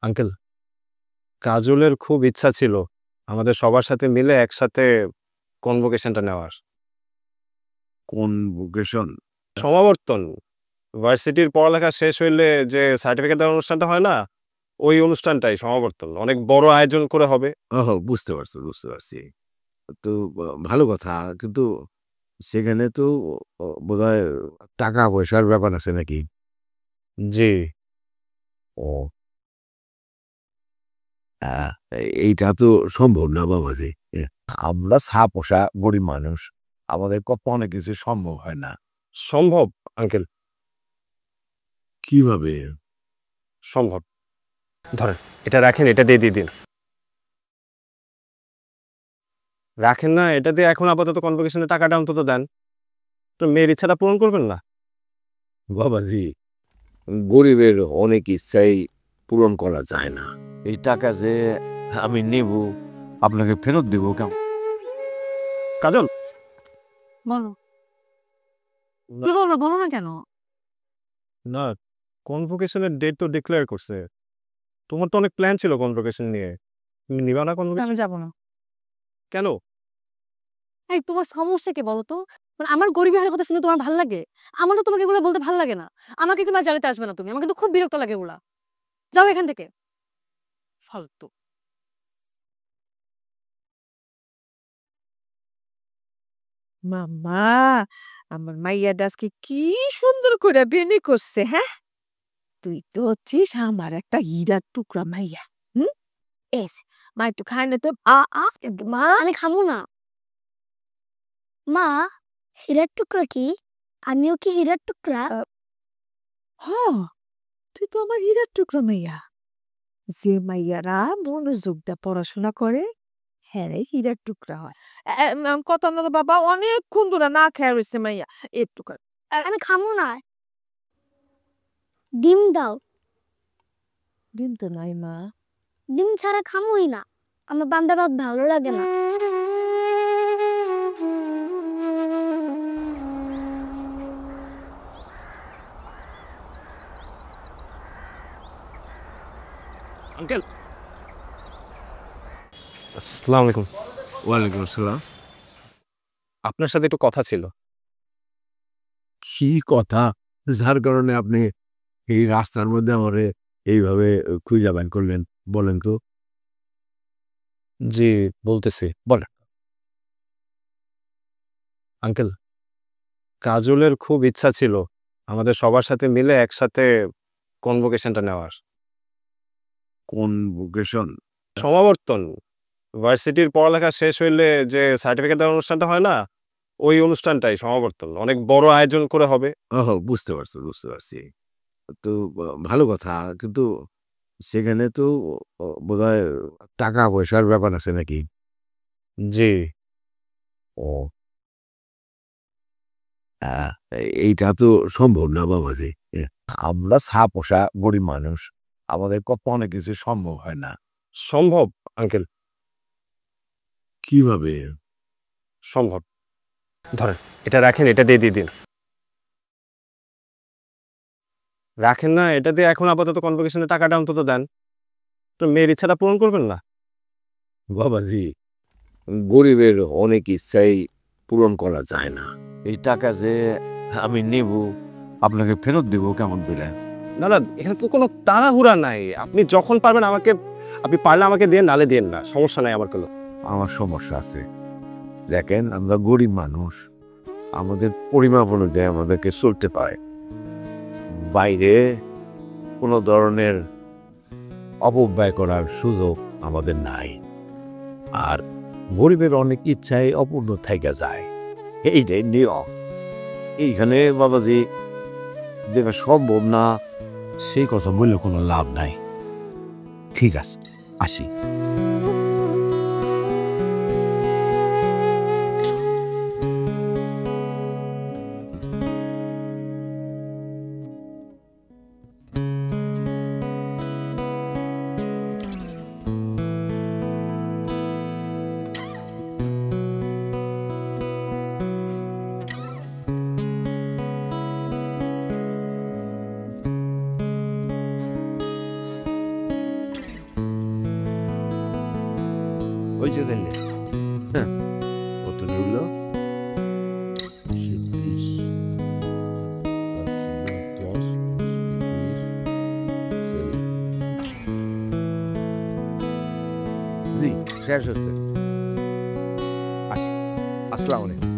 Uncle, কাজলের খুব ইচ্ছা ছিল আমাদের সবার সাথে মিলে একসাথে কনভোকেশনটা নেওয়ার। কনভোকেশন? সমাবর্তন। ভার্সিটির পড়ালেখা শেষ হইলে যে সার্টিফিকেট দেওয়ার অনুষ্ঠানটা হয় না, ওই অনুষ্ঠানটাই সমাবর্তন। অনেক বড় আয়োজন করে হবে। ওহো, বুঝতে পারছি। তো ভালো কথা। কিন্তু সেখানে তো বোধহয় টাকা পয়সার ব্যাপার আছে নাকি? জি। ও আহ, এইটা তো সম্ভব না বাবাজি। আমরা ছাপোষা গরিব মানুষ, আমাদের অনেক কিছু সম্ভব হয় না। সম্ভব আঙ্কেল, কিভাবে? সম্ভব। ধরেন, এটা রাখেন, এটা দিয়ে দিন। রাখেন না, এটা দিয়ে এখন আপাতত কনভোকেশনের টাকাটা অন্তত দেন। তো মেয়ের ইচ্ছাটা পূরণ করবেন না? বাবাজি, গরিবের অনেক ইচ্ছাই পূরণ করা যায় না। এই টাকা যে আমি নেব, আপনাকে ফেরত দেবো কেমন? কাজল, বলো, কি বলবো? বলো না কেন? না, কনভোকেশনের ডেট তো ডিক্লেয়ার করছে। তোমার তো অনেক প্ল্যান ছিল কনভোকেশন নিয়ে। তুমি নিবা না কনভোকেশন? আমি যাবো না। কেন? এই, তোমার সমস্যা কি বলো তো? মানে আমার গরিবী হারের কথা শুনে তোমার ভাল লাগে? আমার তো তোমাকে এগুলো বলতে ভাল লাগে না। আমাকে কিন্তু আর জ্বালাতে আসবে না তুমি, আমার কিন্তু খুব বিরক্ত লাগে এগুলা। যাও এখান থেকে, ফালতু। মাম্মা, আমার মাইয়াটা আজকে কি সুন্দর করে বেনি করছে। হ্যাঁ, তুই তো হচ্ছিস আমার একটা হীরার টুকরা মাইয়া। হুম, এস মা একটু খায় না তো। মা, আমি খাবো না। মা, হীরার টুকরা কি? আমিও কি হীরার টুকরা? হ, তুই তো আমার হীরার টুকরা মাইয়া। যে মাইয়ারা মনোযোগ দিয়ে পড়াশোনা করে, হ্যাঁ রে, হীরার টুকরা হয়। কত না বাবা, অনেকক্ষণ ধরে না খেয়ে রয়েছে মাইয়া। একটু খা। আমি খাবো না। ডিম দাও। ডিম তো নাই মা। ডিম ছাড়া খামোই না। আমার বান্দা ভাত ভালো লাগে না। আঙ্কেল, আসসালামু আলাইকুম। ওয়ালাইকুম আসসালাম। আপনার সাথে একটু কথা ছিল। কি কথা যার কারণে আপনি এই রাস্তার মধ্যে আমারে এইভাবে খুঁজে বের করলেন, বলেন তো? জি, বলতেছি, বলেন। আঙ্কেল, কাজলের খুব ইচ্ছা ছিল আমাদের সবার সাথে মিলে একসাথে কনভোকেশনটা নেওয়ার। কনভোকেশন? সমাবর্তন। ভার্সিটির পড়ালেখা শেষ হইলে যে সার্টিফিকেট দেওয়ার অনুষ্ঠানটা হয় না, ওই অনুষ্ঠানটাই সমাবর্তন। অনেক বড় আয়োজন করে হবে। ওহো, বুঝতে পারছি। তো ভালো কথা। কিন্তু সেখানে তো বোধহয় টাকা পয়সার ব্যাপার আছে নাকি? জি। ও আহ, এইটা তো সম্ভব না বাবাজি। আমরা ছাপোষা গরিব মানুষ, আমাদের অনেক কিছু সম্ভব হয় না। সম্ভব আঙ্কেল, কিভাবে? সম্ভব। ধরেন, এটা রাখেন, এটা দিয়ে দিন। রাখেন না, এটা দিয়ে এখন আপাতত কনভোকেশনের টাকাটা অন্তত দেন। তো মেয়ের ইচ্ছাটা পূরণ করবেন না? বাবাজি, গরিবের অনেক ইচ্ছাই পূরণ করা যায় না। এই টাকা যে আমি নেব, আপনাকে ফেরত দেবো কেমন করে? না না, এখানে তো কোনো তাড়াহুড়া নাই। আপনি যখন পারবেন আমাকে, আপনি পারলে আমাকে দিয়ে, নালে দিন না, সমস্যা নাই আমার কোনো। আমার সমস্যা আছে। দেখেন, আমরা গরিব মানুষ, আমাদের পরিমাপ অনুযায়ী আমাদেরকে চলতে পারে। বাইরে কোনো ধরনের অপব্যয় করার সুযোগ আমাদের নাই। আর গরিবের অনেক ইচ্ছাই অপূর্ণ থেকে যায়, এইটাই নিয়ম। এইখানে বাবাজি যেটা সম্ভব না সেই কথা বললে কোনো লাভ নাই। ঠিক আছে, আসি। হয়েছে তাহলে হ্যাঁ কত নিল 20 10 জি শেষ হচ্ছে আসসালামু আলাইকুম